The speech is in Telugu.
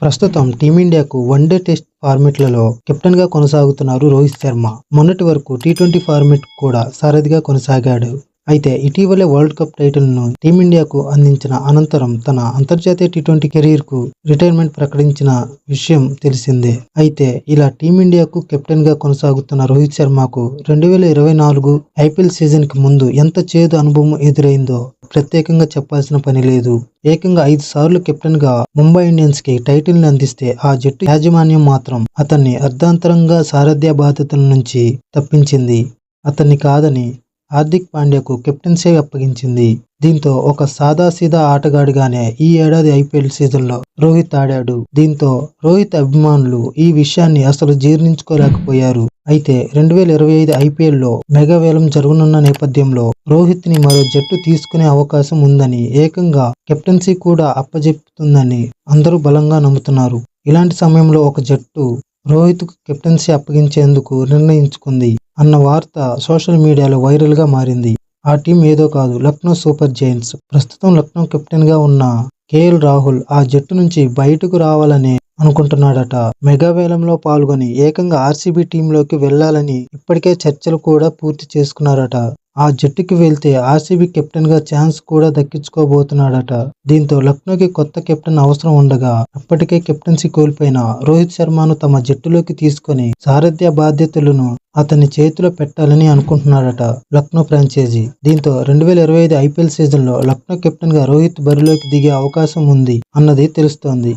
ప్రస్తుతం టీమిండియాకు వన్డే టెస్ట్ ఫార్మెట్లలో కెప్టెన్గా కొనసాగుతున్నారు రోహిత్ శర్మ. మొన్నటి వరకు టీ20 ఫార్మెట్ కూడా సారథిగా కొనసాగాడు. అయితే ఇటీవలే వరల్డ్ కప్ టైటిల్ను టీమిండియాకు అందించిన అనంతరం తన అంతర్జాతీయ టీ20 కెరీర్కు రిటైర్మెంట్ ప్రకటించిన విషయం తెలిసిందే. అయితే ఇలా టీమిండియాకు కెప్టెన్గా కొనసాగుతున్న రోహిత్ శర్మకు 2024 ఐపీఎల్ సీజన్కి ముందు ఎంత చేదు అనుభవం ఎదురైందో ప్రత్యేకంగా చెప్పాల్సిన పని లేదు. ఏకంగా 5 సార్లు కెప్టెన్గా ముంబై ఇండియన్స్కి టైటిల్ని అందిస్తే ఆ జట్టు యాజమాన్యం మాత్రం అతన్ని అర్ధాంతరంగా సారథ్య బాధ్యతల నుంచి తప్పించింది. అతన్ని కాదని హార్దిక్ పాండ్యాకు కెప్టెన్సీ అప్పగించింది. దీంతో ఒక సాదాసీదా ఆటగాడిగానే ఈ ఏడాది ఐపీఎల్ సీజన్లో రోహిత్ ఆడాడు. దీంతో రోహిత్ అభిమానులు ఈ విషయాన్ని అసలు జీర్ణించుకోలేకపోయారు. అయితే 2025 ఐపీఎల్లో మెగా వేలం జరగనున్న నేపథ్యంలో రోహిత్ ని మరో జట్టు తీసుకునే అవకాశం ఉందని, ఏకంగా కెప్టెన్సీ కూడా అప్పజెపుతుందని అందరూ బలంగా నమ్ముతున్నారు. ఇలాంటి సమయంలో ఒక జట్టు రోహిత్ కు కెప్టెన్సీ అప్పగించేందుకు నిర్ణయించుకుంది అన్న వార్త సోషల్ మీడియాలో వైరల్ గా మారింది. ఆ టీం ఏదో కాదు, లక్నో సూపర్ జైంట్స్. ప్రస్తుతం లక్నో కెప్టెన్ గా ఉన్న కేఎల్ రాహుల్ ఆ జట్టు నుంచి బయటకు రావాలని అనుకుంటున్నాడట. మెగా వేలంలో పాల్గొని ఏకంగా ఆర్సీబీ టీంలోకి వెళ్లాలని ఇప్పటికే చర్చలు కూడా పూర్తి చేసుకున్నారట. ఆ జట్టుకి వెళ్తే ఆర్సీబీ కెప్టెన్ గా ఛాన్స్ కూడా దక్కించుకోబోతున్నాడట. దీంతో లక్నోకి కొత్త కెప్టెన్ అవసరం ఉండగా అప్పటికే కెప్టెన్సీ కోల్పోయిన రోహిత్ శర్మను తమ జట్టులోకి తీసుకొని సారథ్య బాధ్యతలను అతని చేతిలో పెట్టాలని అనుకుంటున్నాడట లక్నో ఫ్రాంచైజీ. దీంతో 2025 ఐపీఎల్ సీజన్లో లక్నో కెప్టెన్ గా రోహిత్ బరిలోకి దిగే అవకాశం ఉంది అన్నది తెలుస్తోంది.